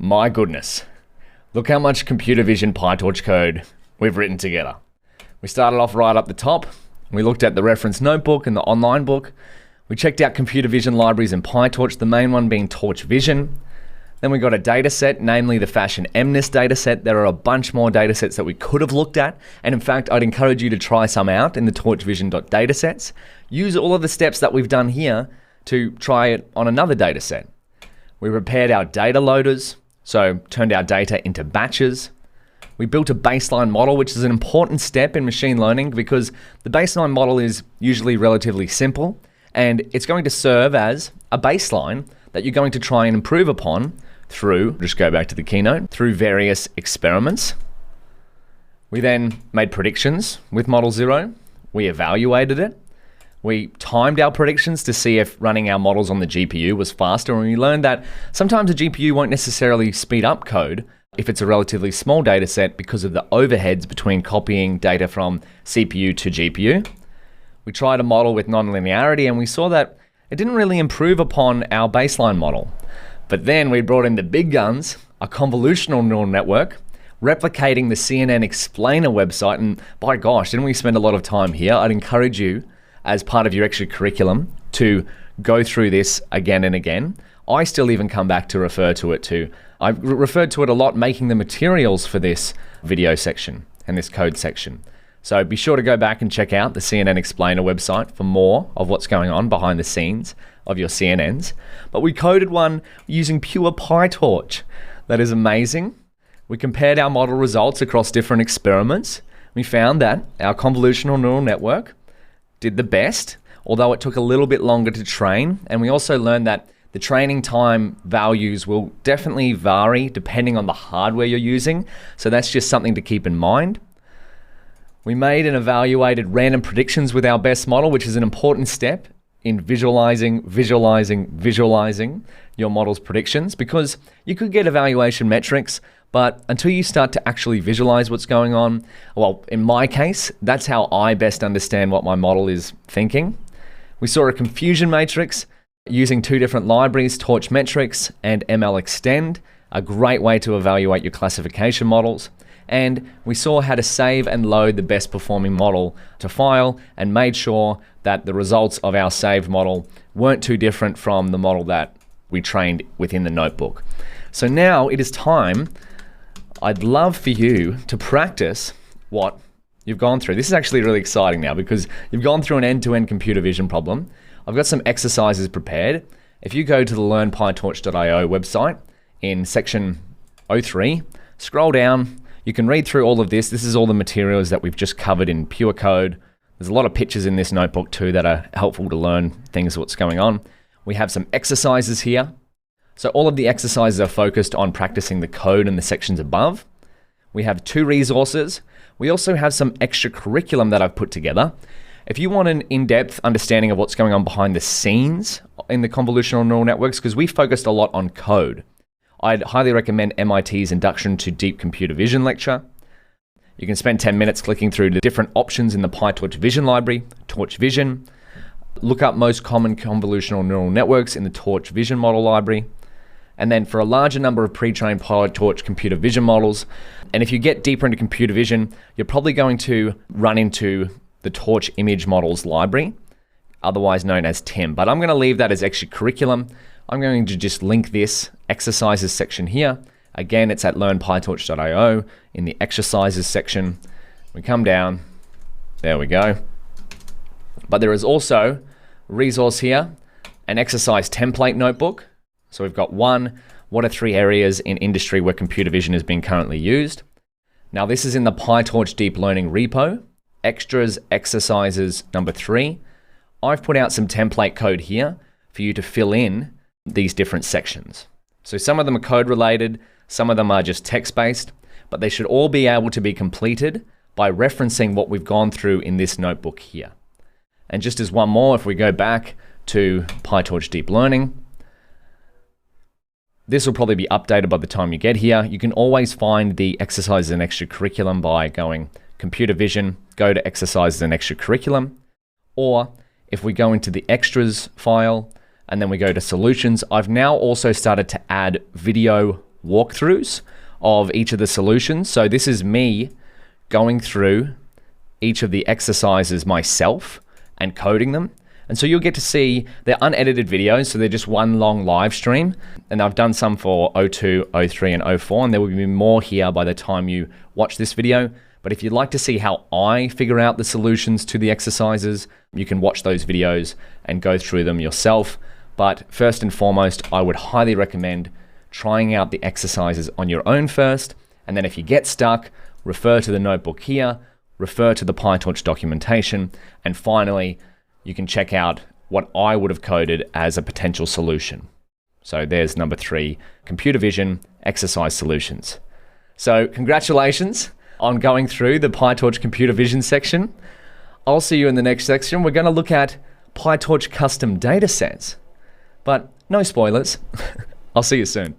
My goodness, look how much computer vision PyTorch code we've written together. We started off right up the top. We looked at the reference notebook and the online book. We checked out computer vision libraries in PyTorch, the main one being Torch Vision. Then we got a data set, namely the Fashion MNIST data set. There are a bunch more data sets that we could have looked at. And in fact, I'd encourage you to try some out in the torchvision.datasets. Use all of the steps that we've done here to try it on another data set. We prepared our data loaders, so turned our data into batches. We built a baseline model, which is an important step in machine learning because the baseline model is usually relatively simple and it's going to serve as a baseline that you're going to try and improve upon through, just go back to the keynote, through various experiments. We then made predictions with Model Zero. We evaluated it. We timed our predictions to see if running our models on the GPU was faster, and we learned that sometimes a GPU won't necessarily speed up code if it's a relatively small data set because of the overheads between copying data from CPU to GPU. We tried a model with nonlinearity and we saw that it didn't really improve upon our baseline model. But then we brought in the big guns, a convolutional neural network, replicating the CNN Explainer website, and by gosh, didn't we spend a lot of time here? I'd encourage you, as part of your extra curriculum, to go through this again and again. I still even come back to refer to it too. I've referred to it a lot making the materials for this video section and this code section. So be sure to go back and check out the CNN Explainer website for more of what's going on behind the scenes of your CNNs. But we coded one using pure PyTorch. That is amazing. We compared our model results across different experiments. We found that our convolutional neural network did the best, although it took a little bit longer to train. And we also learned that the training time values will definitely vary depending on the hardware you're using. So that's just something to keep in mind. We made and evaluated random predictions with our best model, which is an important step in visualizing your model's predictions, because you could get evaluation metrics, but until you start to actually visualize what's going on, well, in my case, that's how I best understand what my model is thinking. We saw a confusion matrix using two different libraries, Torchmetrics and MLExtend, a great way to evaluate your classification models. And we saw how to save and load the best performing model to file and made sure that the results of our saved model weren't too different from the model that we trained within the notebook. So now it is time. I'd love for you to practice what you've gone through. This is actually really exciting now because you've gone through an end-to-end computer vision problem. I've got some exercises prepared. If you go to the learnpytorch.io website in section 03, scroll down, you can read through all of this. This is all the materials that we've just covered in pure code. There's a lot of pictures in this notebook too that are helpful to learn things, what's going on. We have some exercises here. So all of the exercises are focused on practicing the code in the sections above. We have two resources. We also have some extra curriculum that I've put together. If you want an in-depth understanding of what's going on behind the scenes in the convolutional neural networks, because we focused a lot on code, I'd highly recommend MIT's Introduction to Deep Computer Vision lecture. You can spend 10 minutes clicking through the different options in the PyTorch Vision library, Torch Vision. Look up most common convolutional neural networks in the Torch Vision model library. And then for a larger number of pre-trained PyTorch computer vision models, and if you get deeper into computer vision, you're probably going to run into the Torch Image Models library, otherwise known as TIM. But I'm going to leave that as extra curriculum. I'm going to just link this exercises section here. Again, it's at learnpytorch.io in the exercises section. We come down, there we go. But there is also a resource here, an exercise template notebook. So we've got one, what are 3 areas in industry where computer vision is being currently used? Now this is in the PyTorch Deep Learning repo, extras exercises number 3. I've put out some template code here for you to fill in these different sections. So some of them are code related, some of them are just text-based, but they should all be able to be completed by referencing what we've gone through in this notebook here. And just as one more, if we go back to PyTorch Deep Learning, this will probably be updated by the time you get here. You can always find the exercises and extra curriculum by going computer vision, go to exercises and extra curriculum, or if we go into the extras file and then we go to solutions, I've now also started to add video walkthroughs of each of the solutions. So this is me going through each of the exercises myself and coding them. And so you'll get to see they're unedited videos, so they're just one long live stream. And I've done some for O2, O3, and O4, and there will be more here by the time you watch this video. But if you'd like to see how I figure out the solutions to the exercises, you can watch those videos and go through them yourself. But first and foremost, I would highly recommend trying out the exercises on your own first. And then if you get stuck, refer to the notebook here, refer to the PyTorch documentation, and finally, you can check out what I would have coded as a potential solution. So there's number 3, computer vision exercise solutions. So congratulations on going through the PyTorch computer vision section. I'll see you in the next section. We're going to look at PyTorch custom datasets, but no spoilers. I'll see you soon.